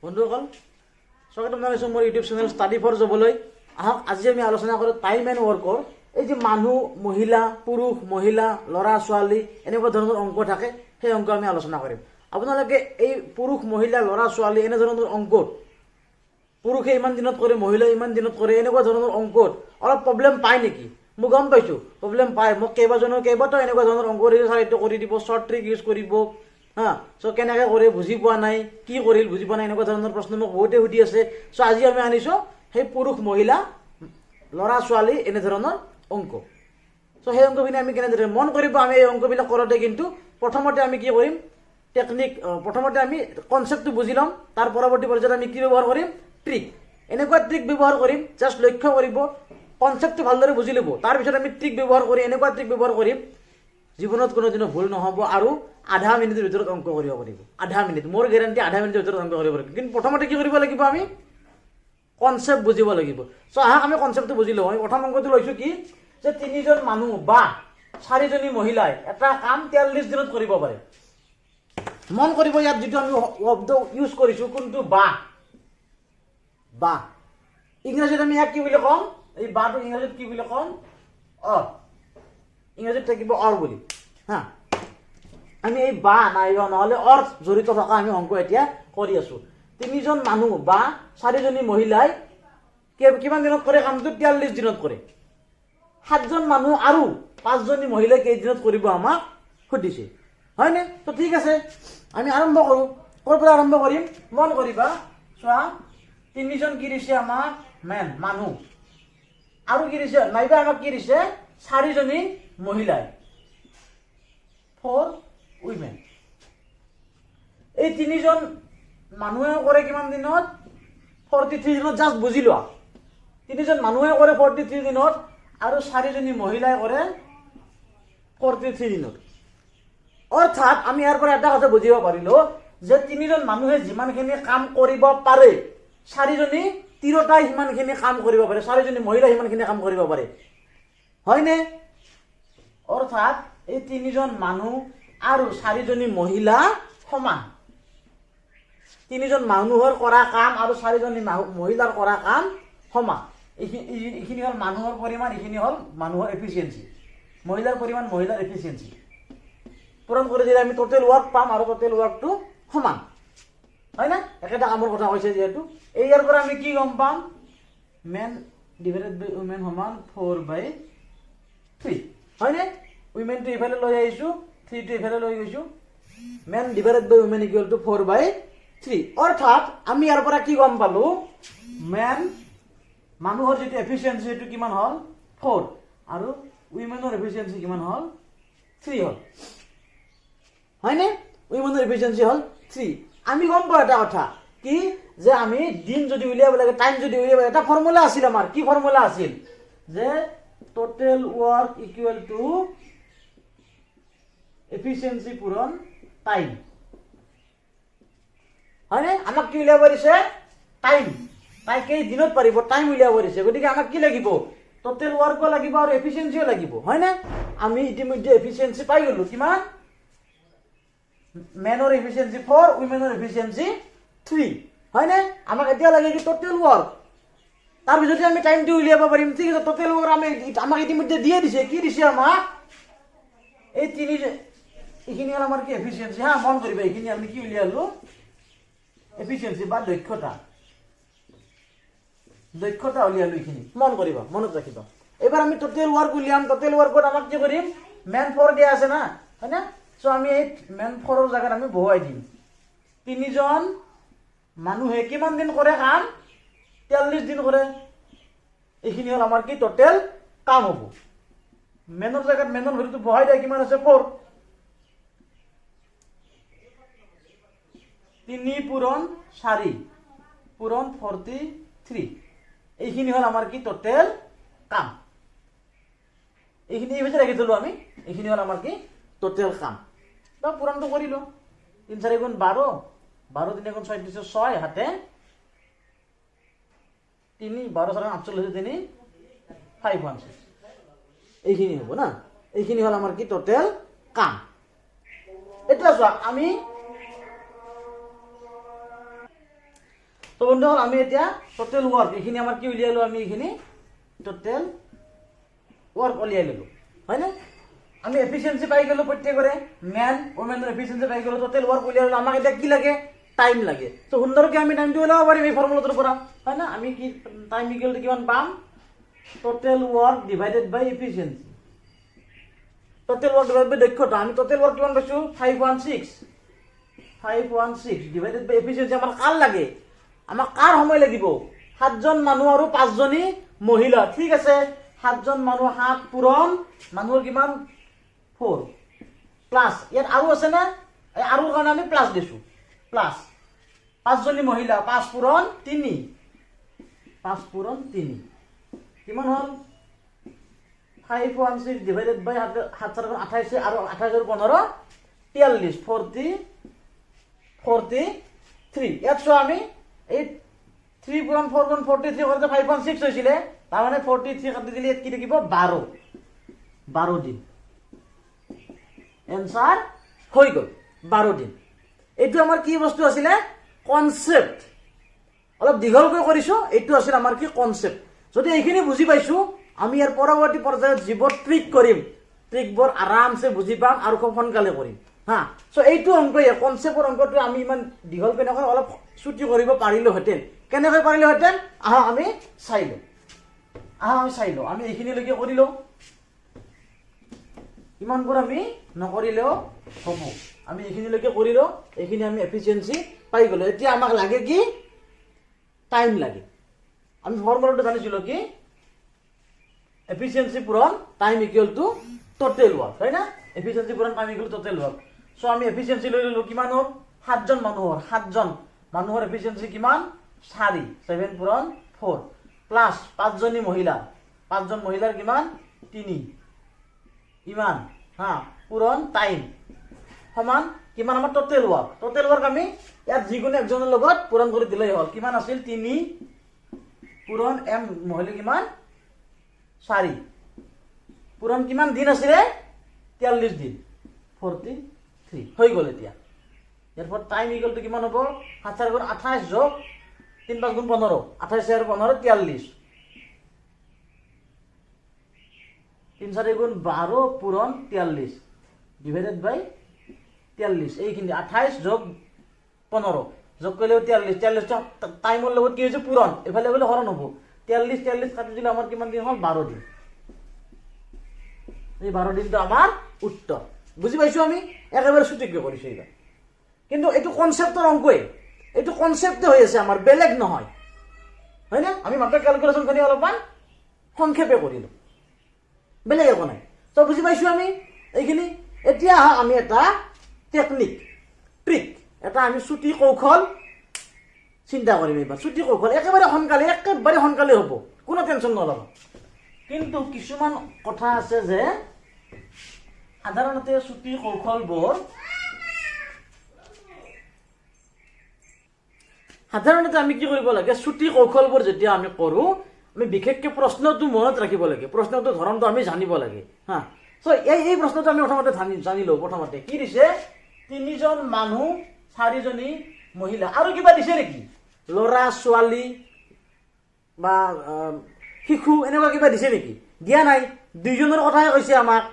বন্ধুসকল স্বাগতম জনাইছোঁ মোৰ ইউটিউব চেনেল ষ্টাডি ফৰ জবলৈ। আহক আজি আমি আলোচনা কৰোঁ টাইম এণ্ড ৱৰ্কৰ। এই যে মানুহ, মহিলা, পুৰুষ, মহিলা, ল'ৰা ছোৱালী এনেকুৱা ধৰণৰ অংক থাকে, সেই অংক আমি আলোচনা কৰিম। আপোনালোকে এই পুৰুষ, মহিলা, ল'ৰা ছোৱালী এনেধৰণৰ অংকত, পুৰুষে ইমান দিনত কৰে, মহিলাই ইমান দিনত কৰে, এনেকুৱা ধৰণৰ অংকত অলপ প্ৰব্লেম পায় নেকি? মই গম পাইছোঁ প্ৰব্লেম পায়। মোক কেইবাটাও এনেকুৱা ধৰণৰ অংক দিছে, ছাৰ এইটো কৰি দিব, শ্বৰ্ট ট্ৰিক ইউজ কৰিব, চ' কেনেকৈ কৰে বুজি পোৱা নাই, কি কৰিল বুজি পোৱা নাই, এনেকুৱা ধৰণৰ প্ৰশ্ন মোক বহুতে সুধি আছে। চ' আজি আমি আনিছোঁ সেই পুৰুষ, মহিলা, ল'ৰা ছোৱালী এনেধৰণৰ অংক। চ' সেই অংকখিনি আমি কেনেদৰে মন কৰিব, আমি এই অংকবিলাক কৰোঁতে কিন্তু প্ৰথমতে আমি কি কৰিম, প্ৰথমতে আমি কনচেপ্টটো বুজি ল'ম। তাৰ পৰৱৰ্তী পৰ্যায়ত আমি কি ব্যৱহাৰ কৰিম, ট্ৰিক। এনেকুৱা ট্ৰিক ব্যৱহাৰ কৰিম, জাষ্ট লক্ষ্য কৰিব, কনচেপ্টটো ভালদৰে বুজি ল'ব। তাৰপিছত আমি ট্ৰিক ব্যৱহাৰ কৰি, এনেকুৱা ট্ৰিক ব্যৱহাৰ কৰিম জীৱনত কোনোদিনো ভুল নহ'ব আৰু আধা মিনিটৰ ভিতৰত অংক কৰিব পাৰিব। আধা মিনিট, মোৰ গেৰাণ্টি আধা মিনিটৰ ভিতৰত অংক কৰিব পাৰিব। কিন্তু প্ৰথমতে কি কৰিব লাগিব, আমি কনচেপ্ট বুজিব লাগিব। চ' আহক আমি কনচেপ্টটো বুজি লওঁ। আমি প্ৰথম অংকটো লৈছোঁ কি, যে 3জন মানুহ বা 4জনী মহিলাই এটা কাম 43 দিনত কৰিব পাৰে। মন কৰিব, ইয়াত যিটো আমি শব্দ ইউজ কৰিছোঁ, কোনটো বা। ইংৰাজীত আমি ইয়াক কি বুলি ক'ম, এই বাটো ইংৰাজীত কি বুলি ক'ম, ইংৰাজীত থাকিব অৰ বুলি। আমি এই বা নাইবা নহ'লে অৰ জড়িত থকা আমি অংক এতিয়া কৰি আছোঁ। 3জন মানুহ বা 4জনী মহিলাই কিমান দিনত কৰে কামটো, 43 দিনত কৰে। 7জন মানুহ আৰু 5জনী মহিলাই কেইদিনত কৰিব আমাক সুধিছে, হয়নে? তো ঠিক আছে, আমি আৰম্ভ কৰোঁ। ক'ৰ পৰা আৰম্ভ কৰিম, মন কৰিবা। চোৱা, 3জন কি দিছে আমাক, মেন মানুহ, আৰু কি দিছে, নাইবা আমাক কি দিছে, 4জনী মহিলাই, 4 উইমেন। এই 3জন মানুহে কৰে কিমান দিনত, 43 দিনত। জাষ্ট বুজি লোৱা, 3জন মানুহে কৰে 43 দিনত আৰু 4জনী মহিলাই কৰে 43 দিনত। অৰ্থাৎ আমি ইয়াৰ পৰা এটা কথা বুজিব পাৰিলোঁ যে 3জন মানুহে যিমানখিনি কাম কৰিব পাৰে, 4জনী তিৰোতাই সিমানখিনি কাম কৰিব পাৰে, 4জনী মহিলাই সিমানখিনি কাম কৰিব পাৰে, হয়নে? অৰ্থাৎ এই 3জন মানুহ আৰু 4জনী মহিলা সমান। 3জন মানুহৰ কৰা কাম আৰু 4জনী মহিলাৰ কৰা কাম সমান। এইখিনি হ'ল মানুহৰ পৰিমাণ, এইখিনি হ'ল মানুহৰ এফিচিয়েঞ্চি। মহিলাৰ পৰিমাণ, মহিলাৰ এফিচিয়েঞ্চি পূৰণ কৰি দিলে আমি টোটেল ৱৰ্ক পাম, আৰু টোটেল ৱৰ্কটো সমান, হয় না? একেটা কামৰ কথা কৈছে যিহেতু। ইয়াৰ পৰা আমি কি গম পাম, মেন ডিভাইডেড বাই উইমেন সমান 4/3, হয়নে? উইমেনটো ইফালে লৈ আহিছোঁ, 3টো ইফালে লৈ গৈছোঁ। Men divided by women equal to 4/3। অৰ্থাৎ আমি ইয়াৰ পৰা কি গম পালোঁ, মেন মানুহৰ যিটো এফিচিয়েঞ্চি সেইটো কিমান হ'ল, 4, আৰু উইমেনৰ এফিচিয়েঞ্চি কিমান হ'ল, 3 হ'ল, হয়নে? উইমেনৰ এফিচিয়েঞ্চি হ'ল 3। আমি গম পাওঁ এটা কথা কি, যে আমি দিন যদি উলিয়াব লাগে, টাইম যদি উলিয়াব লাগে, এটা ফৰ্মুলা আছিল আমাৰ। কি ফৰ্মুলা আছিল, যে total work equal to efficiency পূৰণ টাইম, হয়নে? আমাক কি উলিয়াব দিছে, টাইম। তাই কেইদিনত পাৰিব, টাইম উলিয়াব দিছে। গতিকে আমাক কি লাগিব, টোটেল ৱৰ্কো লাগিব আৰু এফিচিয়েঞ্চিও লাগিব, হয়নে? আমি ইতিমধ্যে এফিচিয়েঞ্চি পাই গ'লো, কিমান, মেনৰ এফিচিয়েঞ্চি 4, উইমেনৰ এফিচিয়েঞ্চি 3, হয়নে? আমাক এতিয়া লাগে কি, টোটেল ৱৰ্ক। তাৰপিছতে আমি টাইমটো উলিয়াব পাৰিম। ঠিক আছে, টোটেল ৱৰ্ক আমাক ইতিমধ্যে দিয়ে দিছে। কি দিছে আমাক, এই 3, এইখিনি হ'ল আমাৰ কি, এফিচিয়েঞ্চি। মন কৰিবা, এইখিনি আমি কি উলিয়ালো, এফিচিয়েঞ্চি বা দক্ষতা উলিয়ালো। এইখিনি মন কৰিবা, মনত ৰাখিবা। এইবাৰ আমি টোটেল ৱৰ্ক উলিয়াম। টোটেল ৱৰ্কত আমাক কি কৰিম, মেন 4 দিয়া আছে না, হয়নে? চ' আমি এই মেন 4ৰ জেগাত আমি বহুৱাই দিম। 3জন মানুহে কিমান দিন কৰে কাম, 43 দিন কৰে। এইখিনি হ'ল আমাৰ কি, টোটেল কাম হ'ব। মেনৰ জেগাত মেনৰ ভেলুটো বহাই দিয়ে, কিমান আছে, 4। 3 পূৰণ 4 পূৰণ 43। এইখিনি হ'ল আমাৰ কি, টোটেল কাম। এইখিনি এই ভিতৰত ৰাখি থলো আমি। এইখিনি হ'ল আমাৰ কি, টোটেল কাম। বা পূৰণটো কৰিলোঁ। 3 4 গুণ 12, 12 3 গুণ 6 6 হাতে 3, 12 4 48 3 516। এইখিনি হ'ব না। এইখিনি হ'ল আমাৰ কি, টোটেল কাম। এতিয়া চোৱা, আমি তো বন্ধুসকল আমি এতিয়া টোটেল ৱৰ্ক এইখিনি আমাৰ কি উলিয়ালো আমি এইখিনি টোটেল ৱৰ্ক উলিয়াই ললো হয়নে আমি এফিচিয়েন্সি পাই গলো প্ৰত্যেকৰে মেন ওমেনৰ এফিচিয়েন্সি পাই গলো টোটেল ৱৰ্ক উলিয়াই ললো আমাক এতিয়া কি লাগে টাইম লাগে তো সুন্দৰকৈ আমি টাইমটো ওলাব পাৰিম এই ফৰ্মুলাটোৰ পৰা হয় না আমি কি টাইম ইকুৱেল টু কিমান পাম টোটেল ৱৰ্ক ডিভাইডেড বাই এফিচিয়েন্সি টোটেল ৱৰ্ক ডিভাইডেড বাই দক্ষতা আমি টোটেল ৱৰ্ক কিমান পাইছো 516 ডিভাইডেড বাই এফিচিয়েন্সি আমাৰ কাৰ লাগে আমাক কাৰ সময় লাগিব 7জন মানুহ আৰু 5জনী মহিলা ঠিক আছে 7জন মানুহ 7 পূৰণ মানুহৰ কিমান 4 প্লাস ইয়াত আৰু আছে না আৰু কাৰণে আমি প্লাস দিছো প্লাস 5জনী মহিলা 5 পূৰণ 3 কিমান হল 516 ডিভাইডেড বাই 7 28 আৰু 28 আৰু 15 43 ইয়াত চোৱা আমি এই 3 পূৰণ 4 পূৰণ 43 কৰতে 516 হৈছিলে তাৰ মানে 43 কাটি দিলে কি থাকিব 12 দিন এনসাৰ হৈ গল 12 দিন এইটো আমাৰ কি বস্তু আছিলে কনসেপ্ট অলপ দীঘলকৈ কৰিছো এইটো আছিল আমাৰ কি কনসেপ্ট যদি এইখিনি বুজি পাইছো আমি ইয়াৰ পৰৱৰ্তী পৰ্যায়ত যিবোৰ ট্ৰিক কৰিম ট্ৰিকবোৰ আৰামছে বুজি পাম আৰু খুব সোনকালে কৰিম হা সো এইটো অংক কনসেপ্টৰ অংকটো আমি ইমান দীঘলকৈ নকৰি অলপ ছুটি কৰিব পাৰিলোহেঁতেন কেনেকৈ পাৰিলোহেঁতেন আহা আমি চাইলো আমি এইখিনিলৈকে কৰিলো ইমানবোৰ আমি নকৰিলেও হ'ব আমি এইখিনিলৈকে কৰিলো এইখিনি আমি এফিচিয়েন্সি পাই গলো এতিয়া আমাক লাগে কি টাইম লাগে আমি ফৰ্মুলাটো জানিছিলো কি এফিচিয়েন্সি পূৰণ time equal to total work হয় না এফিচিয়েন্সি পূৰণ time equal to total work so আমি এফিচিয়েন্সি লৈ ললো কিমান হ'ল 7জন মানুহৰ এফিচিয়েন্সি কিমান 4 7 পূৰণ 4 প্লাস 5জনী মহিলা 5জন মহিলাৰ কিমান 3 ইমান হা পূৰণ টাইম সমান কিমান আমাৰ টোটেল ৱৰ্ক আমি ইয়াত যিকোনো একজনৰ লগত পূৰণ কৰি দিলেই হ'ল কিমান আছিল 3 পূৰণ m মহিলা কিমান 4 পূৰণ কিমান দিন আছিলে 43 দিন 43 হৈ গল এতিয়া ইয়াৰ টাইম ইকুৱেল টু কিমান হ'ব 7 গুণ 28 যোগ 3 5 গুণ 15 28 আৰু 15 43 3 4 গুণ 12 পূৰণ 43 ডিভাইডেড বাই 43 এইখিনি 28 যোগ 15 যোগ কৰিলে 43 টাইমৰ লগত কি হৈছে পূৰণ এফালে গলে হৰণ হ'ব 43 কাটি দিলে আমাৰ কিমান দিন হ'ল 12 দিন এই 12 দিনটো আমাৰ উত্তৰ বুজি পাইছো আমি একেবাৰে সঠিককৈ কৰিছো এইবাৰ কিন্তু এইটো কনসেপ্টৰ অংকই এইটো কনসেপ্টে হৈ আছে আমাৰ বেলেগ নহয় হয় না আমি মাত্ৰ ক্যালকুলেশন কৰি অলপমান সংক্ষেপে কৰিলো বেলেগ একো নাই তো বুজি পাইছো আমি এইখিনি এতিয়া আমি এটা টেকনিক ট্ৰিক এটা আমি ছুটি কৌশল চিন্তা কৰিম এইবাৰ ছুটি কৌশল একেবাৰে সোনকালে হ'ব কোনো টেনচন নল'ব কিন্তু কিছুমান কথা আছে যে সাধাৰণতে ছুটি কৌশলবোৰ সাধাৰণতে আমি কি কৰিব লাগে ছুটি কৌশলবোৰ যেতিয়া আমি কৰো আমি বিশেষকৈ প্ৰশ্নটো মনত ৰাখিব লাগে প্ৰশ্নটো ধৰণটো আমি জানিব লাগে হা সো এই প্ৰশ্নটো আমি প্ৰথমতে জানিলো প্ৰথমতে কি দিছে 3জন মানুহ 4জনী মহিলা আৰু কিবা দিছে নেকি লৰা ছোৱালী বা শিশু এনেকুৱা কিবা দিছে নেকি দিয়া নাই দুইজনৰ কথাই কৈছে আমাক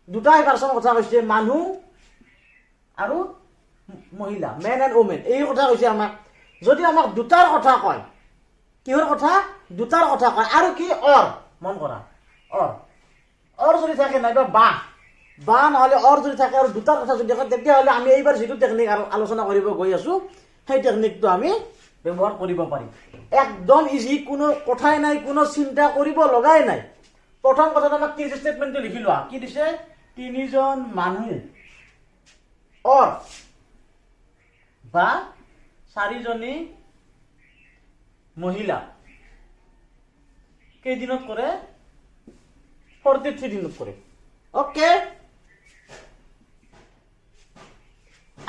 দুটাই পাৰ্চনৰ কথা কৈছে মানুহ আৰু মহিলা মেন এণ্ড ওমেন এই কথা কৈছে আমাক যদি আমাক দুটাৰ কথা কয় কিহৰ কথা দুটাৰ কথা কয় আৰু কি অৰ মন কৰা অৰ যদি থাকে নাইবা বা নহলে অৰ যদি থাকে আৰু দুটাৰ কথা যদি কয় তেতিয়াহ'লে আমি এইবাৰ যিটো টেকনিক আলোচনা কৰিব গৈ আছো সেই টেকনিকটো আমি ব্যৱহাৰ কৰিব পাৰিম একদম ইজি কোনো কথাই নাই কোনো চিন্তা কৰিব লগাই নাই প্ৰথম কথাটো আমাক কি ষ্টেটমেন্টটো লিখি লোৱা কি দিছে 3জন মানুহ অৰ বা 4জনী মহিলা কেইদিনত কৰে 43 দিনত কৰে ওকে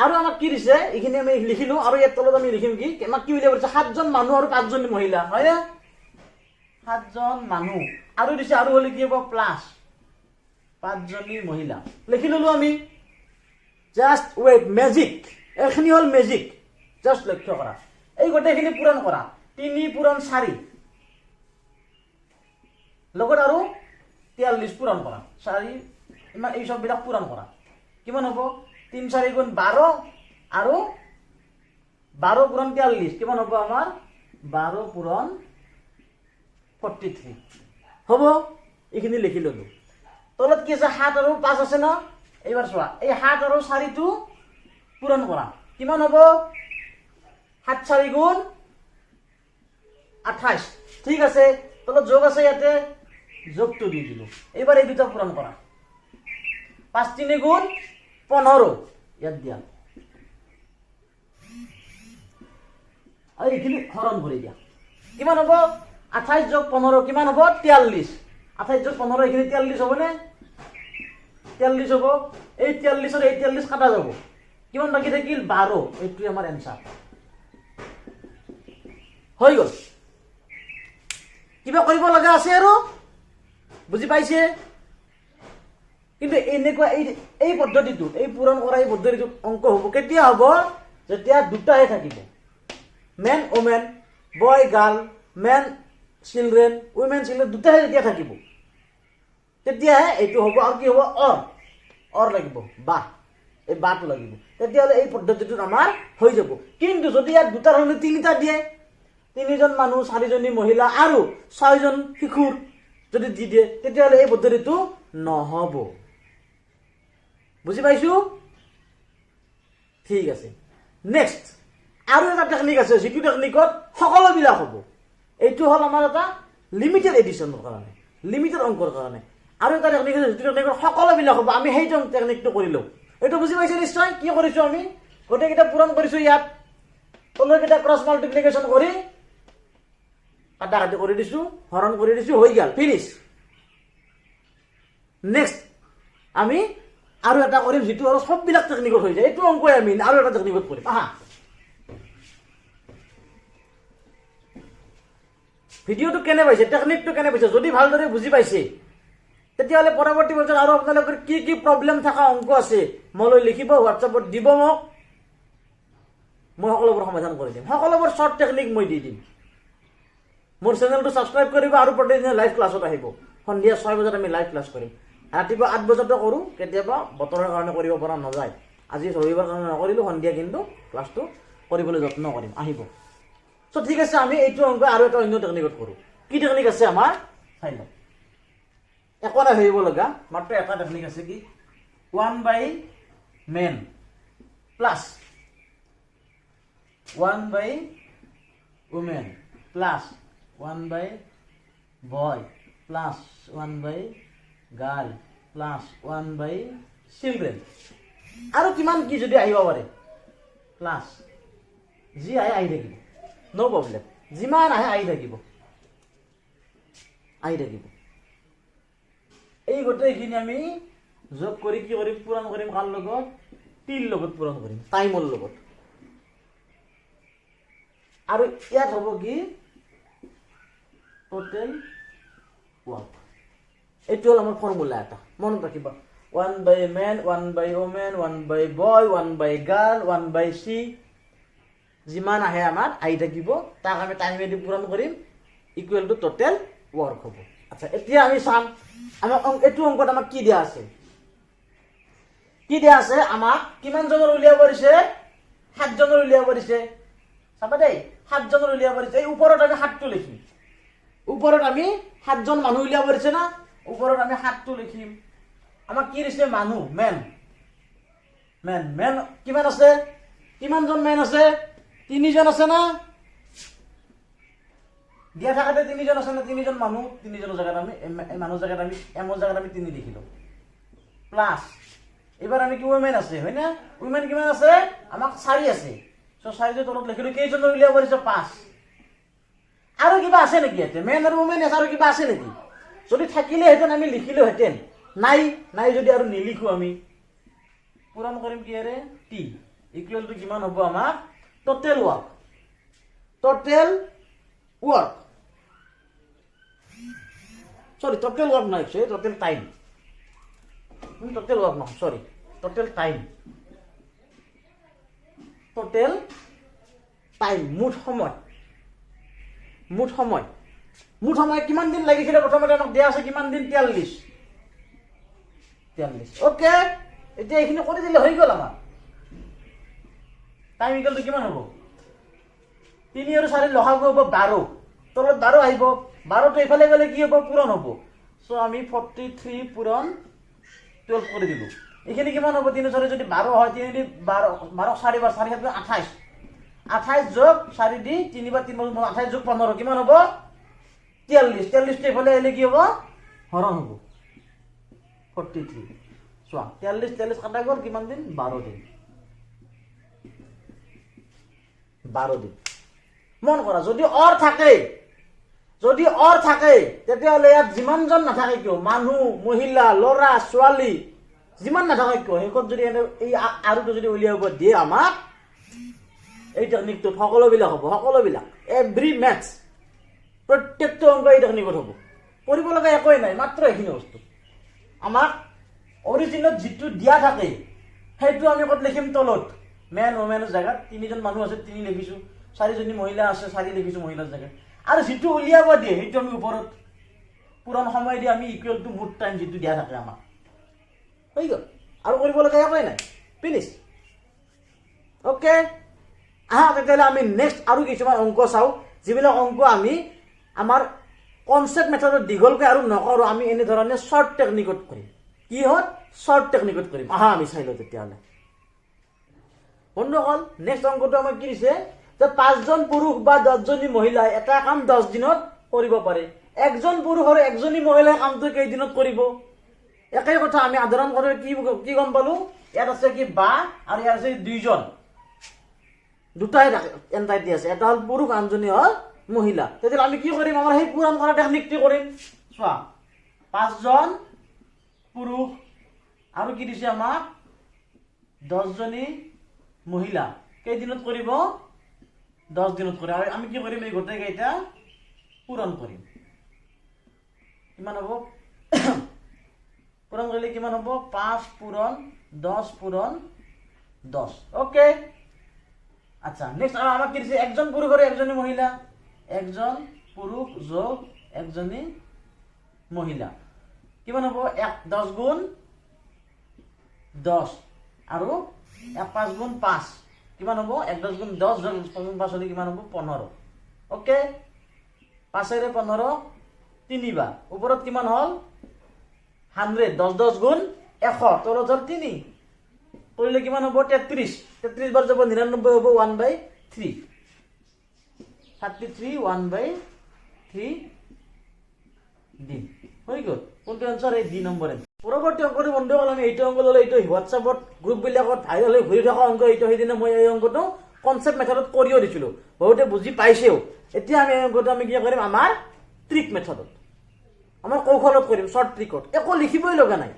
আৰু আমাক কি দিছে এইখিনি আমি লিখিলো আৰু ইয়াত তলত আমি লিখিম কি আমাক কি উলিয়াব দিছে 7জন মানুহ আৰু 5জনী মহিলা হয় না 7জন মানুহ আৰু দিছে আৰু হলে কি হ'ব প্লাস 5জনী মহিলা লিখি ললো আমি জাস্ট ওয়েট ম্যাজিক এখনি হল ম্যাজিক জাস্ট লক্ষ্য কৰা এই গোটেইখিনি পূৰণ কৰা 3 পূৰণ 4 লগত আৰু 43 পূৰণ কৰা 4 ইমান এই সববিলাক পূৰণ কৰা কিমান হ'ব 3 4 গুণ 12 আৰু 12 পূৰণ 43 কিমান হ'ব আমাৰ 12 পূৰণ 43 হ'ব এইখিনি লিখি ললো তলত কি আছে 7 আৰু 5 আছে না এইবাৰ চোৱা এই 7 আৰু 4 টো পূৰণ কৰা কিমান হ'ব 7 4 গুণ 28 ঠিক আছে তলত যোগ আছে ইয়াতে যোগটো দি দিলো এইবাৰ এই দুটা পূৰণ কৰা 5 3 গুণ 15 ইয়াত দিয়া আৰু এইখিনি হৰণ কৰি দিয়া কিমান হ'ব 28 যোগ 15 কিমান হ'ব 43 28 যোগ 15 এইখিনি 43 হ'ব নে 43 হ'ব এই 43 আৰু এই 43 কাটা যাব কিমান বাকি থাকিল 12 এইটোই আমাৰ এনসাৰ হৈ গল কিবা কৰিব লগা আছে আৰু বুজি পাইছে কিন্তু এনেকুৱা এই পদ্ধতিটো এই পূৰণ কৰা এই পদ্ধতিটো অংক হ'ব কেতিয়া হ'ব যেতিয়া দুটাহে থাকিব men women boy girl men children women children দুটাহে যেতিয়া থাকিব তেতিয়াহে এইটো হ'ব আৰু কি হ'ব অৰ লাগিব বা এই বাটো লাগিব তেতিয়াহ'লে এই পদ্ধতিটোত আমাৰ হৈ যাব কিন্তু যদি ইয়াত দুটাৰ সলনি তিনিটা দিয়ে তিনিজন মানুহ চাৰিজনী মহিলা আৰু ছয়জন শিশুৰ যদি দি দিয়ে তেতিয়াহ'লে এই পদ্ধতিটো নহ'ব বুজি পাইছো ঠিক আছে নেক্সট আৰু এটা টেকনিক আছে যিটো টেকনিকত সকলোবিলাক হ'ব এইটো হ'ল আমাৰ এটা লিমিটেড এডিশ্যনৰ কাৰণে লিমিটেড অংকৰ কাৰণে আৰু এটা টেকনিক আছে যিটো টেকনিকত সকলোবিলাক হ'ব আমি সেই টেকনিকটো কৰি লওঁ এইটো বুজি পাইছে নিশ্চয় কি কৰিছো আমি গোটেইকেইটা পূৰণ কৰিছো ইয়াত তলৰকেইটা ক্ৰছ মাল্টিপ্লিকেশ্যন কৰি কাটাকাটি কৰি দিছো হৰণ কৰি দিছো হৈ গ'ল ফিনিশ নেক্সট আমি আৰু এটা কৰিম যিটো আৰু সববিলাক টেকনিকত হৈ যায় এইটো অংকই আমি আৰু এটা টেকনিকত কৰিম আহা ভিডিঅ'টো কেনে পাইছে টেকনিকটো কেনে পাইছে যদি ভালদৰে বুজি পাইছে তেতিয়াহ'লে পৰৱৰ্তী বছৰ আৰু আপোনালোকৰ কি কি প্ৰব্লেম থকা অংক আছে মোলৈ লিখিব হোৱাটছএপত দিব মোক মই সকলোবোৰ সমাধান কৰি দিম সকলোবোৰ শৰ্ট টেকনিক মই দি দিম মোৰ চেনেলটো সাবস্ক্ৰাইব কৰিব আৰু প্ৰতিদিনে লাইভ ক্লাছত আহিব সন্ধিয়া 6 বজাত আমি লাইভ ক্লাছ কৰিম ৰাতিপুৱা 8 বজাতো কৰো কেতিয়াবা বতৰৰ কাৰণে কৰিব পৰা নাযায় আজি ৰবিবাৰ কাৰণে নকৰিলো সন্ধিয়া কিন্তু ক্লাছটো কৰিবলৈ যত্ন কৰিম আহিব সো ঠিক আছে আমি এইটো অংক আৰু এটা অন্য টেকনিকত কৰো কি টেকনিক আছে আমাৰ চাই লওঁ একোটা হইব লগা মাত্ৰ এটা টেকনিক আছে কি 1 বাই মেন প্লাস 1 বাই ওমেন প্লাস 1 বাই বয় প্লাস 1 বাই গার্ল প্লাস 1 বাই চিলড্রেন আৰু কিমান কি যদি আহিব পাৰে প্লাস যি আহি থাকিব নো প্ৰবলেম যিমান আহি থাকিব এই গোটেইখিনি আমি যোগ কৰি কি কৰিম পূৰণ কৰিম কাৰ লগত টিৰ লগত পূৰণ কৰিম টাইমৰ লগত আৰু ইয়াত হ'ব কি টোটেল ওয়াৰ্ক এইটো হ'ল আমাৰ ফৰ্মুলা এটা মনত ৰাখিবা 1 বাই মেন 1 বাই ওমেন 1 বাই বয় 1 বাই গার্ল 1 বাই সি যিমান আহে আমাৰ আহি থাকিব তাক আমি টাইমেদি পূৰণ কৰিম ইকুৱেল টু টোটেল ওয়ার্ক হ'ব আচ্ছা এতিয়া আমি চাম আমাক এইটো অংকত আমাক কি দিয়া আছে আমাক কিমান জনৰ উলিয়াব পৰিছে 7 জনৰ উলিয়াব পৰিছে চাবা দেই 7 জনৰ উলিয়াব পৰিছে এই ওপৰত আমি 7 টো লিখিম ওপৰত আমি 7 জন মানুহ উলিয়াব পৰিছে না ওপৰত আমি 7 টো লিখিম আমাক কি দিছে মানুহ মেন কিমান আছে কিমান জন মেন আছে 3 জন আছে না দিয়া থাকাতে 3 জন আছে না 3 জন মানুহ 3 জনৰ জায়গাত আমি মানুহ জায়গাত আমি এমৰ জায়গাত আমি 3 লিখিলো প্লাস এবাৰ আমি কি ওমেন আছে হয় না ওমেন কিমান আছে আমাক 4 আছে সো 4 যে তলত লিখিলো কেইজন উলিয়াব পৰিছে 5 আৰু কিবা আছে নেকি এতে মেন আৰু ওমেন আছে আৰু কিবা আছে নেকি যদি থাকিলে হেতেন আমি লিখিলো হেতেন নাই যদি আৰু নিলিখো আমি পূৰণ কৰিম কি আৰে টি ইকুৱেল টু কিমান হ'ব আমাৰ total work sorry total work নয় টোটাল টাইম টোটাল ওয়ার্ক নয় sorry total time total time মুঠ সময় কিমান দিন লাগিছিলে প্ৰথমতে আমাক দিয়া আছে কিমান দিন 43 ওকে এতিয়া এইখিনি কৰি দিলে হৈ গ'ল আমাৰ টাইম ইকুৱেল টু কিমান হ'ব 3 আৰু 4 লগাব হ'ব 12 তলত 12 আহিব 12 টো এইফালে গ'লে কি হ'ব পূৰণ হ'ব সো আমি 43 পূৰণ 12 কৰি দিলো এইখিনি কিমান হ'ব 3 4 যদি 12 হয় 3 দি 12 4 বাৰ 4 7 28 28 যোগ 4 দি 3 বাৰ 3 বাৰ 28 যোগ 15 কিমান হ'ব 43 টো এইফালে আহিলে কি হ'ব হৰণ হ'ব 43 চোৱা 43 কাটা গ'ল কিমান দিন 12 দিন 12 দিন মন কৰা যদি অৰ থাকে তেতিয়াহ'লে ইয়াত যিমানজন নাথাকে কিয় মানুহ মহিলা ল'ৰা ছোৱালী যিমান নাথাকে কিয় শেষত যদি এই আৰুটো যদি উলিয়াব দিয়ে আমাক এই টেকনিকটোত সকলোবিলাক হ'ব এভৰি মেথছ প্ৰত্যেকটো অংক এই টেকনিকত হ'ব কৰিব লগা একোৱেই নাই মাত্ৰ এইখিনি বস্তু আমাক অৰিজিনেলত যিটো দিয়া থাকে সেইটো আমি ক'ত লিখিম তলত মেন ওমেনৰ জেগাত 3জন মানুহ আছে 3 লিখিছো 4জনী মহিলা আছে 4 লিখিছো মহিলাৰ জেগাত আৰু যিটো উলিয়াব দিয়ে সেইটো আমি ওপৰত পুৰণ সময় দি আমি ইকুৱেল টু মুঠ টাইম যিটো দিয়া থাকে আমাক হৈ গ'ল আৰু কৰিব লগা একোৱেই নাই ফিনিছ ওকে আহা তেতিয়াহ'লে আমি নেক্সট আৰু কিছুমান অংক চাওঁ যিবিলাক অংক আমি আমাৰ কনচেপ্ট মেথডত দীঘলকৈ আৰু নকৰোঁ আমি এনেধৰণে শ্বৰ্ট টেকনিকত কৰিম কি হ'ল শ্বৰ্ট টেকনিকত কৰিম আহা আমি চাই লওঁ তেতিয়াহ'লে বন্ধুসকল নেক্সট অংকটো আমাক কি দিছে যে 5জন পুৰুষ বা 10জনী মহিলাই এটা কাম 10 দিনত কৰিব পাৰে একজন পুৰুষ আৰু একজনী মহিলাই কামটো কেইদিনত কৰিব একেই কথা আমি সাধাৰণ কৰি কি গম পালো ইয়াত আছে কি বা আৰু ইয়াত আছে 2জন দুটাই এন্টাইটি আছে এটা হ'ল পুৰুষ আনজনী হ'ল মহিলা তেতিয়াহ'লে আমি কি কৰিম আমাৰ সেই পূৰণ কৰা টেকনিকটো কৰিম চোৱা 5জন পুৰুষ আৰু কি দিছে আমাক 10জনী মহিলা কেইদিনত কৰিব 10 দিনত কৰে আৰু আমি কি কৰিম এই গোটেইকেইটা পূৰণ কৰিম কিমান হ'ব পূৰণ কৰিলে কিমান হ'ব 5 পূৰণ 10 পূৰণ 10 ওকে আচ্ছা নেক্সট আৰু আমাক কি দিছে একজন পুৰুষ আৰু একজনী মহিলা একজন পুৰুষ যোগ একজনী মহিলা কিমান হ'ব 10 গুণ 10 আৰু 5 গুণ 5 কিমান হ'ব 10 গুণ 10 যোগ 5 হ'লে কিমান হ'ব 15 ওকে 5 ৰে 15 3 বাৰ ওপৰত কিমান হ'ল 100 10 গুণ 100 তলত হ'ল 3 কৰিলে কিমান হ'ব 33 বাৰ যাব 99 হ'ব 1/3 33 1/3 দিন হৈ গ'ল কোনটো এনসাৰ এই ডি নম্বৰ পৰৱৰ্তী অংকটো বন্ধুসকল আমি এইটো অংক ল'লে এইটো হোৱাটছআপত গ্ৰুপবিলাকত ভাইৰেল হৈ ঘূৰি থকা অংক এইটো সেইদিনা মই এই অংকটো কনচেপ্ট মেথডত কৰিও দিছিলোঁ বহুতে বুজি পাইছেও এতিয়া আমি এই অংকটো আমি কি কৰিম আমাৰ ট্ৰিক মেথডত আমাৰ কৌশলত কৰিম শ্বৰ্ট ট্ৰিকত একো লিখিবই লগা নাই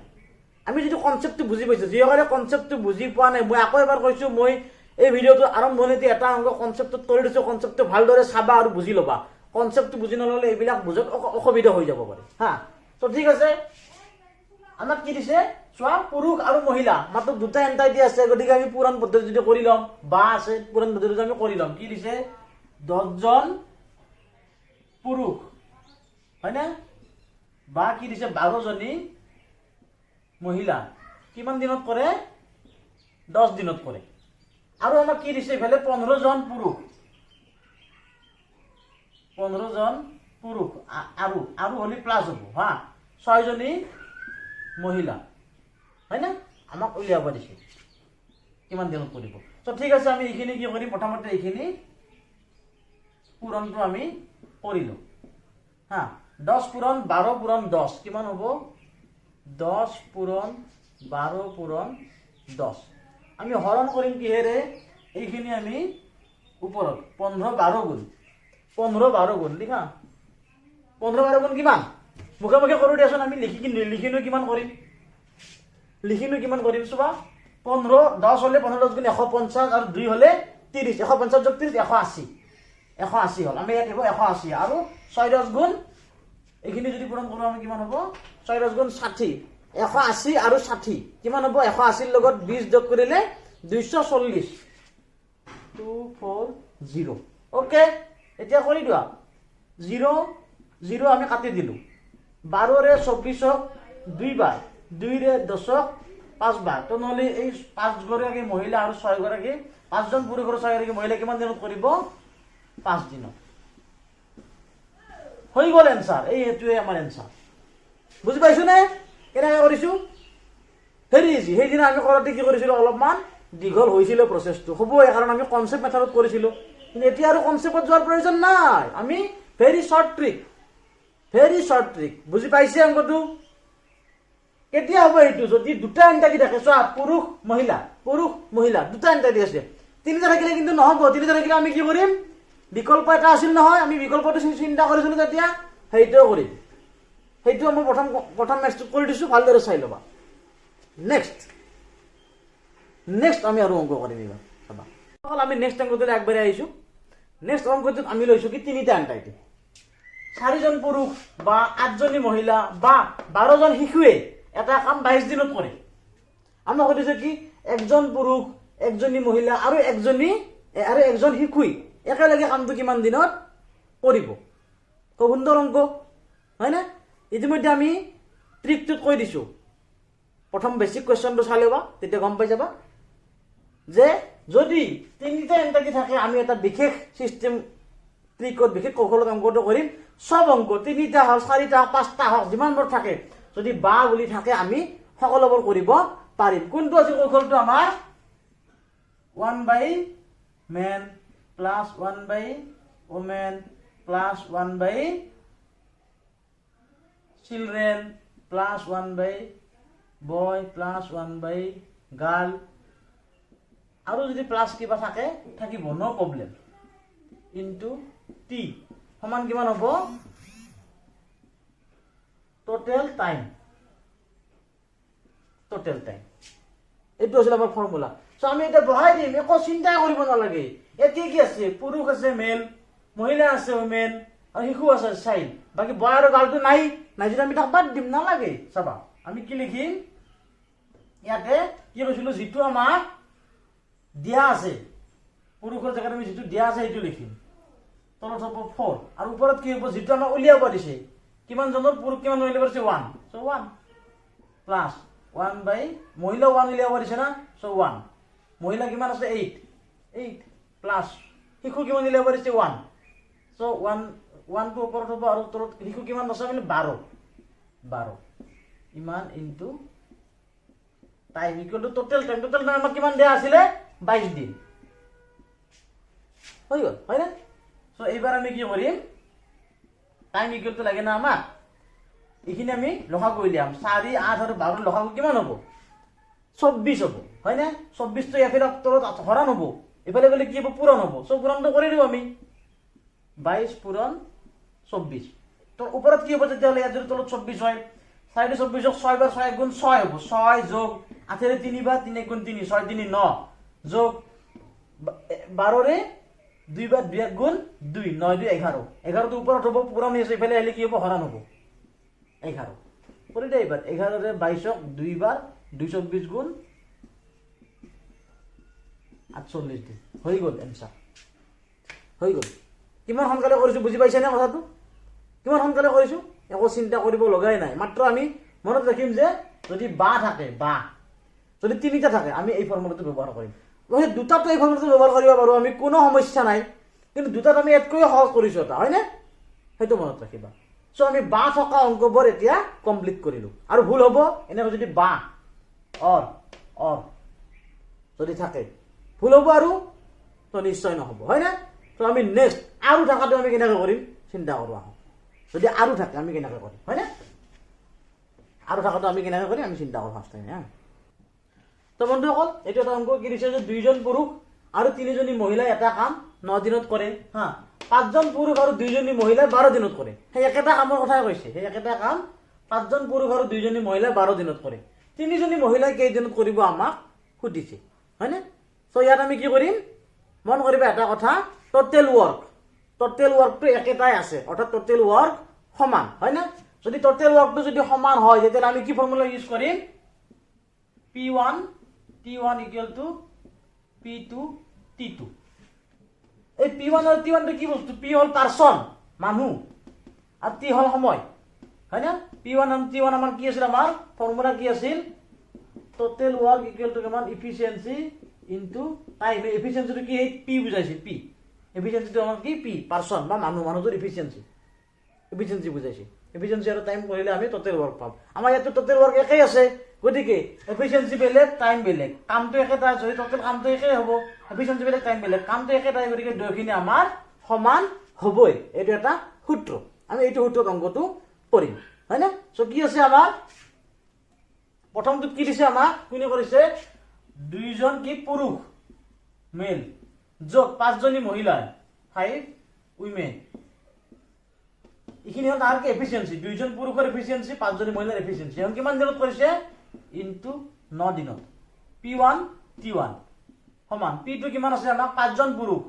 আমি যিটো কনচেপ্টটো বুজি পাইছোঁ যিসকলে কনচেপ্টটো বুজি পোৱা নাই মই আকৌ এবাৰ কৈছোঁ মই এই ভিডিঅ'টো আৰম্ভণিতে এটা অংক কনচেপ্টত কৰি দিছোঁ কনচেপ্টটো ভালদৰে চাবা আৰু বুজি ল'বা কনচেপ্টটো বুজি নল'লে এইবিলাক বুজত অসুবিধা হৈ যাব পাৰে হা তো ঠিক আছে আমাক কি দিছে চোৱা পুৰুষ আৰু মহিলা মাত্ৰ দুটা এন্টাইটি আছে গতিকে আমি পুৰণ পদ্ধতিটো কৰি ল'ম বা আছে পুৰণ পদ্ধতিটো আমি কৰি ল'ম কি দিছে 10জন পুৰুষ হয়নে বা কি দিছে 12জনী মহিলা কিমান দিনত কৰে 10 দিনত কৰে আৰু আমাক কি দিছে ইফালে 15জন পুৰুষ 15জন পুৰুষ আৰু হলি প্লাস হ'ব হা 6জনী মহিলা হয়নে আমাক উলিয়াব দিছে কিমান দিনত কৰিব তো ঠিক আছে আমি এইখিনি কি কৰিম প্ৰথমতে এইখিনি পূৰণটো আমি কৰিলো হা 10 পূৰণ 12 পূৰণ 10 কিমান হ'ব 10 পূৰণ 12 পূৰণ 10 আমি হৰণ কৰিম কিহেৰে এইখিনি আমি ওপৰত 15 12 গুণ 15 12 গুণ লিখা 15 12 গুণ কিমান মুখে মুখে কৰো দিয়াচোন আমি লিখিনো কিমান কৰিম চোৱা 15 10 হলে 15 10 গুণ 150 আৰু 2 হলে 30 150 যোগ 30 180 হল আমি ইয়াত হ'ব 180 আৰু 6 10 গুণ এইখিনি যদি পূৰণ কৰো আমি কিমান হ'ব 6 10 গুণ 60 180 আৰু 60 কিমান হ'ব 180 লগত 20 যোগ কৰিলে 240 2 4 0 ওকে এতিয়া কৰি দিবা 0 0 আমি কাটি দিলো 12 ৰে 24ক 2 বাৰ 2 ৰে 10ক 5 বাৰ তো নহলে এই 5 গৰাকী মহিলা আৰু 6 গৰাকী 5 জন পুৰুষ আৰু 6 গৰাকী মহিলা কিমান দিনত কৰিব 5 দিনত হৈ গ'ল এনসাৰ এই হেতুৱে আমাৰ এনসাৰ বুজি পাইছো নে কেনেকৈ কৰিছো ভেৰি ইজি সেইদিনা আমি কৰতে কি কৰিছিলো অলপমান দীঘল হৈছিল প্ৰসেসটো হ'বই কাৰণ আমি কনসেপ্ট মেথডত কৰিছিলো কিন্তু এতিয়া আৰু কনসেপ্টত যোৱাৰ প্ৰয়োজন নাই আমি ভেৰি শৰ্ট ট্ৰিক বুজি পাইছে অংকটো কেতিয়া হ'ব এইটো যদি দুটা এন্টাকি থাকে চোৱা পুৰুষ মহিলা দুটা এন্টাকি আছে তিনিটা থাকিলে কিন্তু নহব তিনিটা থাকিলে আমি কি কৰিম বিকল্প এটা আছিল নহয় আমি বিকল্পটো চিন্তা কৰিছিলো তেতিয়া সেইটোও কৰিম সেইটো মই প্ৰথম মেথটো কৰি দিছো ভালদৰে চাই ল'বা নেক্সট আমি আৰু অংক কৰিম এবাৰ চাবা অকল আমি নেক্সট অংকটোলৈ আগবাঢ়ি আহিছো নেক্সট অংকটোত আমি লৈছো কি তিনিটা এন্টাইটি 4 জন পুৰুষ বা 8 জনী মহিলা বা 12 জন শিশুৱে এটা কাম 22 দিনত কৰে আমৰা কৈছো কি একজন পুৰুষ একজনী মহিলা আৰু একজন শিশুই একেলগে কামটো কিমান দিনত কৰিব খুব সুন্দৰ অংক হয় না ইতিমধ্যে আমি ট্ৰিকটো কৈ দিছো প্ৰথম বেসিক কোৱেশ্চনটো চাই লবা তেতিয়া গম পাই যাবা যে যদি তিনিটা এন্টাকি থাকে আমি এটা বিশেষ সিস্টেম ট্ৰিকত বিশেষ কৌশলত অংকটো কৰিম সব অংক তিনিটা হল চাৰিটা পাঁচটা হল যিমানবোৰ থাকে যদি বা বুলি থাকে আমি সকলোবোৰ কৰিব পাৰিম কোনটো আছে কৌশলটো আমাৰ 1 men plus 1 women plus 1 children plus 1 boy plus 1 girl আৰু যদি প্লাস কিবা থাকে থাকিব নো প্ৰবলেম ইনটু t সমান কিমান হ'ব টোটাল টাইম এইটো আছিল আমাৰ ফৰ্মুলা সো আমি এটা বহাই দিম একো চিন্তা কৰিব নালাগে এতি কি আছে পুৰুষ আছে মেল মহিলা আছে ওমেন আৰু শিশু আছে চাইল্ড বাকি বয় আৰু গালটো নাই যদি আমি তাক বাদ দিম নালাগে চাবা আমি কি লিখিম ইয়াতে কি কৈছিলো যেটো আমাৰ দিয়া আছে পুৰুষৰ জায়গাত আমি যেটো দিয়া আছে এইটো লিখিম তলত হ'ব 4 আৰু ওপৰত কি হ'ব যেটো আমাৰ উলিয়াব দিছে কিমান জনৰ পুৰুষ কিমান মহিলা কৰিছে 1 সো 1 প্লাস 1 মহিলা 1 উলিয়াব দিছে না সো 1 মহিলা কিমান আছে 8 প্লাস শিশু কিমান উলিয়াব দিছে 1 সো 1 টো ওপৰত হ'ব আৰু তলত শিশু কিমান আছে মানে 12 ইমান into time equal two total time আমাক কিমান দিয়া আছিল 22 দিন হৈ গল হয় না সো এইবাৰ আমি কি কৰিম টাইম ইকুয়াল টু লাগে না আমাক এইখিনি আমি লসাগু উলিয়াম 4 8 আৰু 12 লসাগু কিমান হ'ব 24 হ'ব হয় না 24 তো এফালে তলত হৰণ হ'ব এফালে গলে কি হ'ব পূৰণ হ'ব সো পূৰণটো কৰি দিও আমি 22 পূৰণ 24 তো ওপৰত কি হ'ব তেতিয়া ইয়াত যদি তলত 24 হয় 4 24ক 6 বাৰ 6 গুণ 6 হ'ব 6 যোগ 8 ৰে 3 বাৰ 3 গুণ 3 6 3 9 যোগ 12 ৰে 2 বাৰ 2 গুণ 2 9 2 11 11 তো ওপৰত হ'ব পূৰণ হৈছে এফালে আহিলে কি হ'ব হৰণ হ'ব 11 কৰি দে এবাৰ 11 ৰে 22ক 2 বাৰ 224 গুণ 48 দিন হৈ গ'ল এনসাৰ হৈ গ'ল কিমান সোনকালে কৰিছো বুজি পাইছা না কথাটো কিমান সোনকালে কৰিছো একো চিন্তা কৰিব লগাই নাই মাত্ৰ আমি মনত ৰাখিম যে যদি বা থাকে বা যদি তিনিটা থাকে আমি এই ফৰ্মুলাটো ব্যৱহাৰ কৰিম যদি দুটাটো এই ফৰ্মুলাটো ব্যৱহাৰ কৰিব পাৰো আমি কোনো সমস্যা নাই কিন্তু দুটাত আমি এতকৈ সহজ কৰিছো এটা হয় না সেইটো মনত ৰাখিবা সো আমি বা থকা অংকবোৰ এতিয়া কমপ্লিট কৰিলো আৰু ভুল হ'ব এনে যদি বা অৰ যদি থাকে ভুল হ'ব আৰু তো নিশ্চয় নহব হয় না তো আমি নেক্সট আৰু থাকাটো আমি কেনেকৈ কৰিম চিন্তা কৰো আহক যদি আৰু থাকে আমি কেনেকৈ কৰিম হয় না আৰু থাকাটো আমি কেনেকৈ কৰিম আমি চিন্তা কৰো ফাৰ্স্ট টাইম হা তো বন্ধুসকল এইটো এটা অংক কি দিছে যে 2 জন পুৰুষ আৰু 3 জনী মহিলা এটা কাম 9 দিনত কৰে হা 5 জন পুৰুষ আৰু 2 জনী মহিলা 12 দিনত কৰে সেই একেটা কামৰ কথাই কৈছে সেই একেটা কাম 5 জন পুৰুষ আৰু 2 জনী মহিলা 12 দিনত কৰে 3 জনী মহিলা কেই দিনত কৰিব আমাক সুধিছে হয় না সো ইয়াত আমি কি কৰিম মন কৰিবা এটা কথা টোটাল ওয়ার্কটো একেটাই আছে অর্থাৎ টোটাল ওয়ার্ক সমান হয় না যদি টোটাল ওয়ার্কটো যদি সমান হয় তেতিয়া আমি কি ফর্মুলা ইউজ কৰিম P1 T1 = P2 T2 এই P1 আৰু T1 কি বস্তু? P হল পাৰ্চন, মানুহ, আৰু T হল সময়, হয় না? P1 আৰু T1 আমাৰ কি আছিল? আমাৰ ফৰ্মুলা কি আছিল? টোটেল ওয়ার্ক ইকুয়াল টু কিমান? Efficiency into time. এফিসিয়েন্সিটো কি? P বুজাইছে, P। এফিসিয়েন্সিটো আমাৰ কি? P, পাৰ্চন বা মানুহটোৰ এফিসিয়েন্সি বুজাইছে। এফিসিয়েন্সি আৰু টাইম কৰিলে আমি টোটেল ওয়াৰ্ক পাম। আমাৰ ইয়াতে টোটেল ওয়ার্ক একেই আছে, গতিকে এফিসিয়েন্সি বেলেগ, টাইম বেলেগ, কামটো একেটা, যদি টোটেল কামটো একেই হ'ব, এফিসিয়েন্সি বেলেগ, টাইম বেলেগ, কামটো একেটাই, গতিকে দুয়োখিনি আমাৰ সমান হ'বই। এইটো এটা সূত্ৰ। আমি এইটো সূত্ৰত অংকটো কৰিম, হয় না? সো কি আছে আমাৰ? প্ৰথমটো কি দিছে আমাক? কোনে কৰিছে? দুইজন কি পুৰুষ, মেল, য'ত 5 জনী মহিলা, 5 উইমেন। এইখিনি হ'ল তাৰ কি? এফিসিয়েন্সি। দুইজন পুৰুষৰ এফিসিয়েন্সি, 5 জনী মহিলাৰ এফিসিয়েন্সি। এখন কিমান দিনত কৰিছে? ইনটু 9 দিনত। P1 T1 সমান P2 কিমান আছে আমাক? 5 জন পুৰুষ,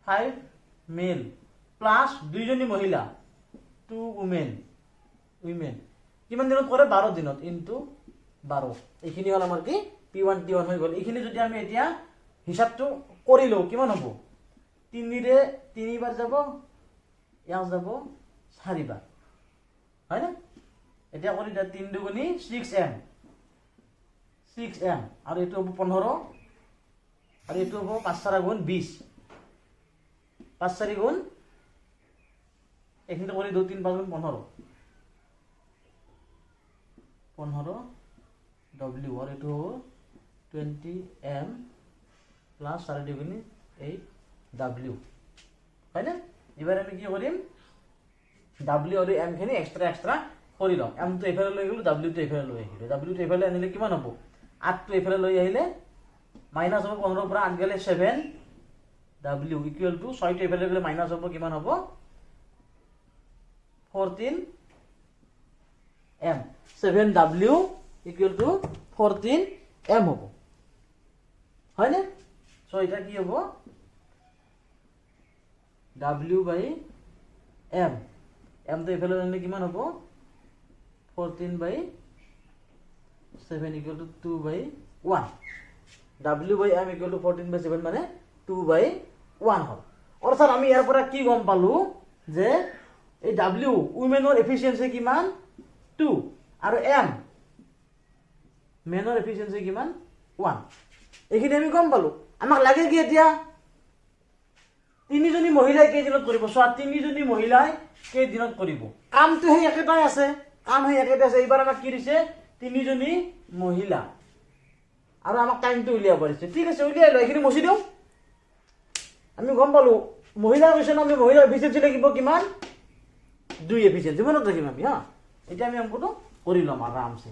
5 মেল, প্লাস 2 জনী মহিলা, 2 উইমেন। কিমান দিনত কৰে? 12 দিনত, ইনটু 12। এইখিনি হ'ল আমাৰ কি? P1 T1 হৈ গ'ল। এইখিনি যদি আমি এতিয়া হিসাবটো কৰি লওঁ, কিমান হ'ব? 3ৰে 3 বাৰ যাব, ইয়াক যাব 4 বাৰ, হয় না? এতিয়া কৰি 3 দুগুণী 6m, আৰু এইটো হ'ব 15, আৰু এইটো হ'ব 5 4 গুণ 20, 5 4 গুণ, এইখিনি কৰি 2 3 5 গুণ 15 W, আৰু এইটো হ'ব 20m প্লাস 4 দুগুণী 8W, হয় না? এবার আমি কি কৰিম? W আৰু M খিনি এক্সট্ৰা কৰি লম। M টো এফালে লৈ গ'লো, W টো এফালে লৈ আহিলো। W টো এফালে আনিলে কিমান হ'ব? 8 টো এফালে লৈ আহিলে মাইনাস হ'ব, 15 পৰা 8 গ'লে 7W ইকুয়াল টু 6 টো এফালে গ'লে মাইনাস হ'ব, কিমান হ'ব? 14M। 7W equal to 14M হ'ব, হয় না? সো এটা কি হ'ব? W by M, M তো এফালে আনিলে কিমান হ'ব? 14 by 7 equal to 2 by 1. W by M equal to 14 by 7 মানে 2 by 1 হ'ল। অৰ্থাৎ আমি ইয়াৰ পৰা কি গম পালো যে এই W উইমেনৰ এফিসিয়েন্সি কিমান? 2, আৰু M মেনৰ এফিসিয়েন্সি কিমান? 1। এইখিনি আমি গম পালো। আমাক লাগে কি এতিয়া? 3 জনী মহিলাই কেইদিনত কৰিব? চোৱা, 3 জনী মহিলাই কেইদিনত কৰিব? কামটো সেই একেটাই আছে, এইবাৰ আমাক কি দিছে? 3 জনী মহিলা, আৰু আমাক টাইমটো উলিয়াব পাৰিছে। ঠিক আছে, উলিয়াই লওঁ। এইখিনি মুছি দিওঁ। আমি গম পালো মহিলাৰ কৈছে আমি মহিলাৰ এফিসিয়েন্সি লাগিব কিমান? 2 এফিসিয়েন্সি, মনত ৰাখিম আমি। হা, এতিয়া আমি অংকটো কৰি ল'ম আৰামছে।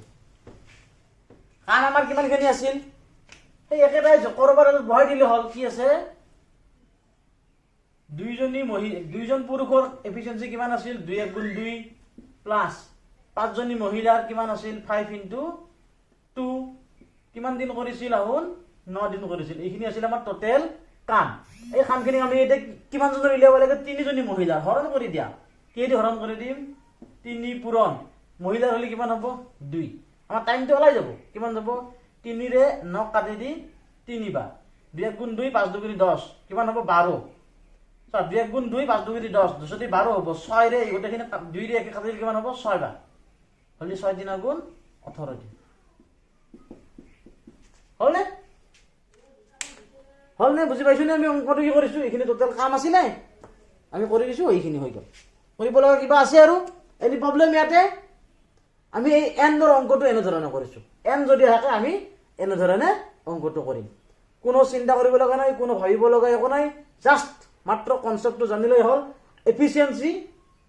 কাম আমাৰ কিমানখিনি আছিল? সেই একেটাই কৰবাৰ বহাই দিলে হ'ল। কি আছে? 2জন পুৰুষৰ এফিসিয়েন্সি কিমান আছিল? 2 1 গুণ 2 প্লাস 5 জনী মহিলাৰ কিমান আছিল? 5 into 2। কিমান দিন কৰিছিল? আহুন 9 দিন কৰিছিল। এইখিনি আছিল আমাৰ টোটেল কাম। এই কামখিনি আমি এতিয়া কিমান জনৰ উলিয়াব লাগে? 3 জনী মহিলা হৰণ কৰি দিয়া। কেদি হৰণ কৰি দিম? 3 পূৰণ মহিলাৰ হলে কিমান হ'ব? 2। আমাৰ টাইমটো ওলাই যাব। কিমান যাব? 3ৰে 9 কাটি দি 3 বাৰ, 2 1 গুণ 2 5 2 গুণ 10, কিমান হ'ব? 12। 2 1 গুণ 2 5 2 গুণ 10, 2 12 হ'ব। 6 ৰে গোটেইখিনি 2 ৰে একে কাটিলে কিমান হ'ব? 6 বাৰ, হলি 6 দিন গুণ 18 দিন। হলনে? বুজি পাইছো নে? আমি অংকটো কি কৰিছো? এইখিনি টোটেল কাম আছিলে, আমি কৰি দিছো। এইখিনি হৈ গ'ল। কৰিব লগা কিবা আছে আৰু? এনি প্ৰব্লেম ইয়াতে? আমি এই এনৰ অংকটো এনেধৰণে কৰিছো। এন যদি থাকে আমি এনেধৰণে অংকটো কৰিম। কোনো চিন্তা কৰিব লগা নাই, কোনো ভাবিব লগা একো নাই। জাষ্ট মাত্ৰ কনসেপ্টটো জানিলেই হ'ল। Efficiency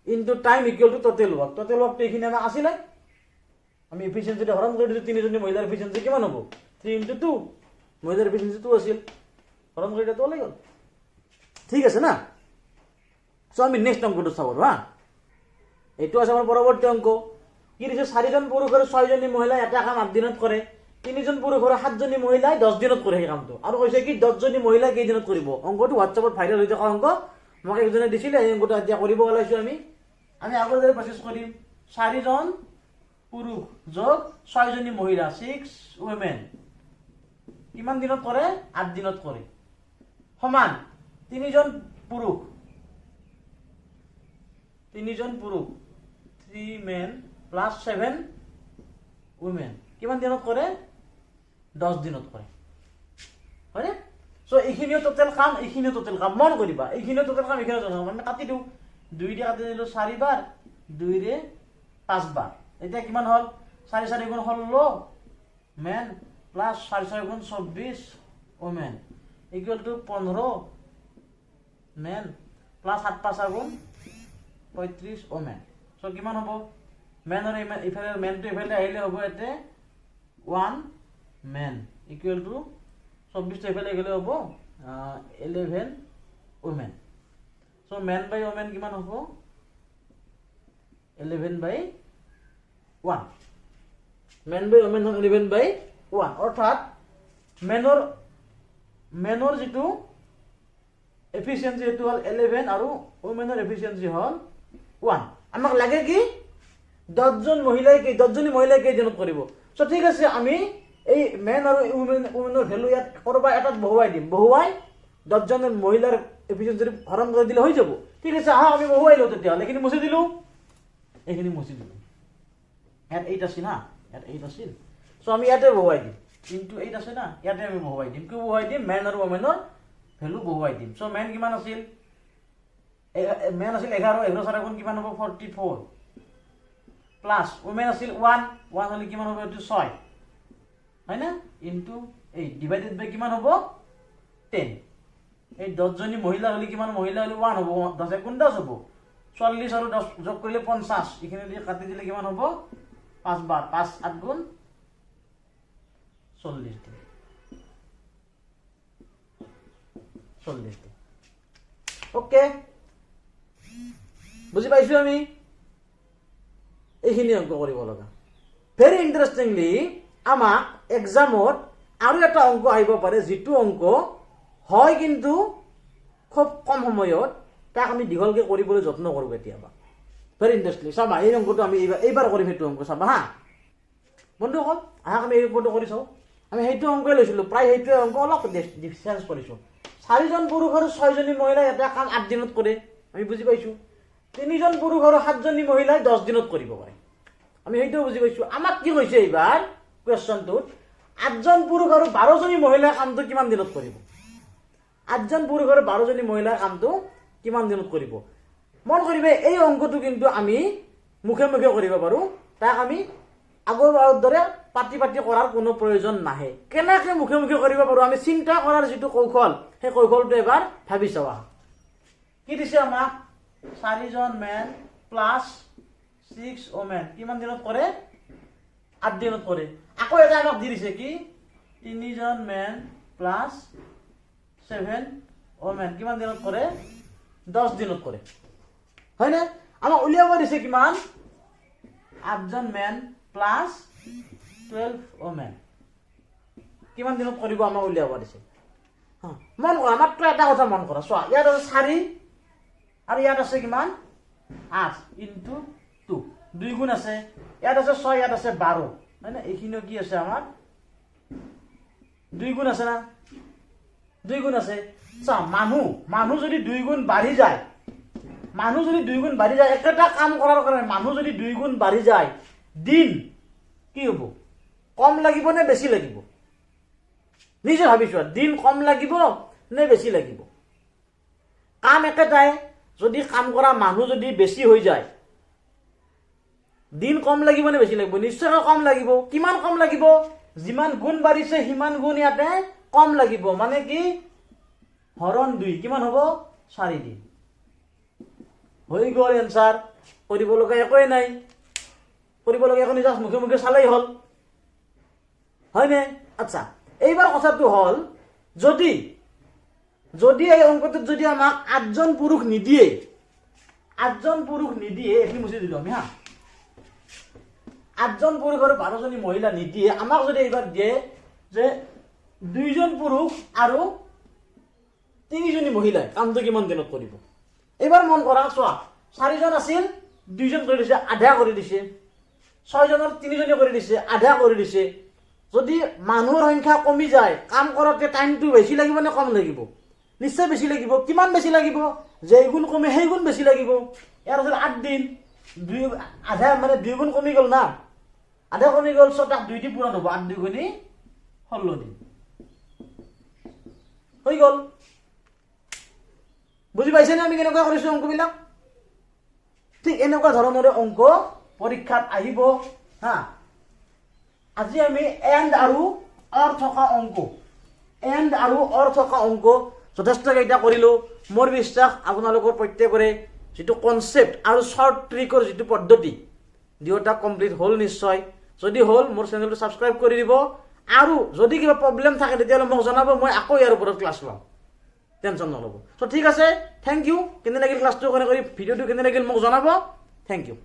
into time equal to total work. Total ওয়ার্কটো এইখিনি আমাৰ আছিলে। আমি এফিসিয়েন্সিটো হৰণ কৰি দিছো। 3 জনী মহিলাৰ এফিসিয়েন্সি কিমান হ'ব? 3 into 2। মহিলাৰ এফিসিয়েন্সি 2 আছিল, হৰণ কৰি দিলে ওলাই গ'ল। ঠিক আছে না? সো আমি নেক্সট অংকটো চাব। হা, এইটো আছে আমাৰ পৰৱৰ্তী অংক। কি দিছে? 4 জন পুৰুষ আৰু 6 জনী মহিলা এটা কাম 8 দিনত কৰে। 3 জন পুৰুষ আৰু 7 জনী মহিলাই 10 দিনত কৰে সেই কামটো। আৰু কৈছে কি 10 জনী মহিলা কেইদিনত কৰিব? অংকটো হোৱাটছএপত ভাইৰেল হৈ থকা অংক। মোক একজনে দিছিলে, এই অংকটো এতিয়া কৰিব ওলাইছো আমি। আগৰ দৰে প্ৰচেছ কৰিম। 4 জন পুৰুষ যোগ 6 জনী মহিলা, 6 উইমেন, কিমান দিনত কৰে? 8 দিনত কৰে। সমান তিনিজন পুৰুষ 3 men plus 7 women কিমান দিনত কৰে 10 দিনত কৰে হয়নে সো এইখিনিও টোটাল কাম মন কৰিবা এইখিনিও টোটাল কাম আমি কাটি দিও 2 দিয়ে কাটি দিলো 4 বাৰ 2 ৰে 5 বাৰ এটা কিমান হল 4 4 গুণ 16 men plus 4 6 গুণ 24 women equal to 15 men plus 7 5 গুণ 35 women সো কিমান হ'ব men আৰু ইফালে men টো ইফালে আহিলে হ'ব এতে 1 men equal to 24 টো ইফালে গলে হ'ব 11 women so men by women কিমান হ'ব 11 by 1 men by women 11 by 1 অৰ্থাৎ menor যেটো এফিচিয়েন্সি এটো হল 11 আৰু womenৰ এফিচিয়েন্সি হল 1 আমাক লাগে কি 10 জন মহিলাই কি 10 জনী মহিলাই কি দিনত কৰিব সো ঠিক আছে আমি এই মেন আৰু womenৰ ভ্যালু ইয়াত কৰবা এটাত বহুৱাই 10 জন মহিলাৰ এফিচিয়েন্সি হৰণ কৰি দিলে হৈ যাব ঠিক আছে আহা আমি বহুৱাইলো তেতিয়া লেকিন মুছি দিলো এইখিনি মুছি দিলো ইয়াত 8 আছে না ইয়াত 8 আছিল সো আমি ইয়াতে বহুৱাই দিম কিন্তু 8 আছে না ইয়াতে আমি বহুৱাই দিম কি বহুৱাই দিম মেন আৰু womenৰ ভ্যালু বহুৱাই দিম সো মেন কিমান আছিল মেন আছিল 11 11 সারা গুণ কিমান হ'ব 44 প্লাস women আছিল 1 হলে কিমান হ'ব এটো 6 হয় না ইনটু 8 ডিভাইডেড বাই কিমান হ'ব 10 এই 10 জনী মহিলা হলে কিমান মহিলা হলে 1 হ'ব 10 গুণ 10 হ'ব 40 আৰু 10 যোগ কৰিলে 50 এখানে দিয়ে কাটি দিলে কিমান হ'ব 5 বার 5 8 গুণ 40 দিন 40 দিন ওকে বুজি পাইছো আমি এইখিনি অংক কৰিব লগা ভেৰি ইন্টাৰেস্টিংলি আমাক এক্সামত আৰু এটা অংক আহিব পাৰে যেটো অংক হয় কিন্তু খুব কম সময়ত তাক আমি দীঘলকে কৰিবলৈ যত্ন কৰো কেতিয়াবা ভেৰি ইন্টাৰেস্টিং চাবা এই অংকটো আমি এইবাৰ কৰিম হেতু অংক চাবা হা বন্ধুসকল আহাক আমি এই অংকটো কৰি চাও আমি হেতু অংকই লৈছিলো প্ৰায় হেতু অংক অলপ ডিফাৰেন্স কৰিছো 4 জন পুৰুষ আৰু 6 জনী মহিলা এটা কাম 8 দিনত কৰে আমি বুজি পাইছো 3 জন পুৰুষ আৰু 7 জনী মহিলা 10 দিনত কৰিব পাৰে আমি হেতু বুজি পাইছো আমাক কি কৈছে এইবাৰ কোৱেশ্চনটোত 8 জন পুৰুষ আৰু 12 জনী মহিলা কামটো কিমান দিনত কৰিব 8 জন পুৰুষ আৰু 12 জনী মহিলা কামটো কিমান দিনত কৰিব মন কৰিবে এই অংকটো কিন্তু আমি মুখে মুখে কৰিব পাৰো তাক আমি আগৰ বাৰৰ দৰে পাটি কৰাৰ কোনো প্ৰয়োজন নাহে কেনেকৈ মুখে মুখে কৰিব পাৰো আমি চিন্তা কৰাৰ যেটো কৌশল সেই কৌশলটো এবাৰ ভাবি চাওয়া কি দিছে আমাক 4 জন মেন প্লাস 6 women কিমান দিনত কৰে 8 দিনত কৰে আকৌ এটা আমাক দি দিছে কি 3 জন মেন প্লাস 7 women কিমান দিনত কৰে 10 দিনত কৰে হয় না আমাক উলিয়াব দিছে কিমান 8 জন মেন প্লাস 12 women কিমান দিনত কৰিব আমাক উলিয়াব দিছে মন কৰা মাত্ৰ এটা কথা মন কৰা চোৱা ইয়াত আছে 4 আৰু ইয়াত আছে কিমান 8 ইনটু 2 দুই গুণ আছে ইয়াত আছে 6 ইয়াত আছে 12 মানে এইখিনিও কি আছে আমাৰ দুই গুণ আছে না দুই গুণ আছে চা মানুহ যদি দুই গুণ বাঢ়ি যায় একটা কাম কৰাৰ কাৰণে মানুহ যদি দুই গুণ বাঢ়ি যায় দিন কি হ'ব কম লাগিব নে বেছি লাগিব নিজে ভাবিছো দিন কম লাগিব নে বেছি লাগিব কাম একেটাই যদি কাম কৰা মানুহ যদি বেছি হৈ যায় দিন কম লাগিব নে বেছি লাগিব নিশ্চয় কম লাগিব কিমান কম লাগিব যিমান গুণ বাঢ়িছে সিমান গুণ ইয়াতে কম লাগিব মানে কি হৰণ 2 কিমান হ'ব 4 দিন হৈ গ'ল এনসাৰ কৰিব লগা একোই নাই কৰিব লগা একো নিজাস মুখে মুখে চালেই হল হয় নে আচ্ছা এইবাৰ কথাটো হল যদি এই অংকটোত যদি আমাক 8 জন পুৰুষ নিদিয়ে এখিনি মুছি দিলো আমি হা 8 জন পুৰুষ আৰু 12 জনী মহিলা নিদিয়ে আমাক যদি এইবাৰ দিয়ে যে 2 জন পুৰুষ আৰু 3 জনী মহিলা কামটো কিমান দিনত কৰিব এবাৰ মন কৰা চোৱা 4 জন আছিল 2 জন কৰি দিছে আধা কৰি দিছে 6 জনৰ 3 জনে কৰি দিছে আধা কৰি দিছে যদি মানুহৰ সংখ্যা কমি যায় কাম কৰোতে টাইমটো বেছি লাগিব নে কম লাগিব নিশ্চয় বেছি লাগিব। কিমান বেছি লাগিব? যেই গুণ কমে সেই গুণ বেছি লাগিব। ইয়াৰ ওচৰত 8 দিন, আধা মানে 2 গুণ কমি গ'ল না, আধা কমি গ'ল, চ' তাক 2 দি পূৰণ হ'ব, 8 2 গুণি 16 দিন হৈ গ'ল। বুজি পাইছেনে আমি কেনেকুৱা কৰিছোঁ অংকবিলাক? ঠিক এনেকুৱা ধৰণৰে অংক পৰীক্ষাত আহিব হা। আজি আমি এণ্ড আৰু অৰ থকা অংক, এণ্ড আৰু অৰ থকা অংক যথেষ্টকেইটা কৰিলোঁ। মোৰ বিশ্বাস আপোনালোকৰ প্ৰত্যেকৰে যিটো কনচেপ্ট আৰু শ্বৰ্ট ট্ৰিকৰ যিটো পদ্ধতি দুয়োটা কমপ্লিট হ'ল নিশ্চয়। যদি হ'ল মোৰ চেনেলটো ছাবস্ক্ৰাইব কৰি দিব, আৰু যদি কিবা প্ৰব্লেম থাকে তেতিয়াহ'লে মোক জনাব, মই আকৌ ইয়াৰ ওপৰত ক্লাছ ল'ম, টেনশ্যন নল'ব। চ' ঠিক আছে, থেংক ইউ। কেনে লাগিল ক্লাছটো, কেনে কৰি ভিডিঅ'টো কেনে লাগিল মোক জনাব। Thank U.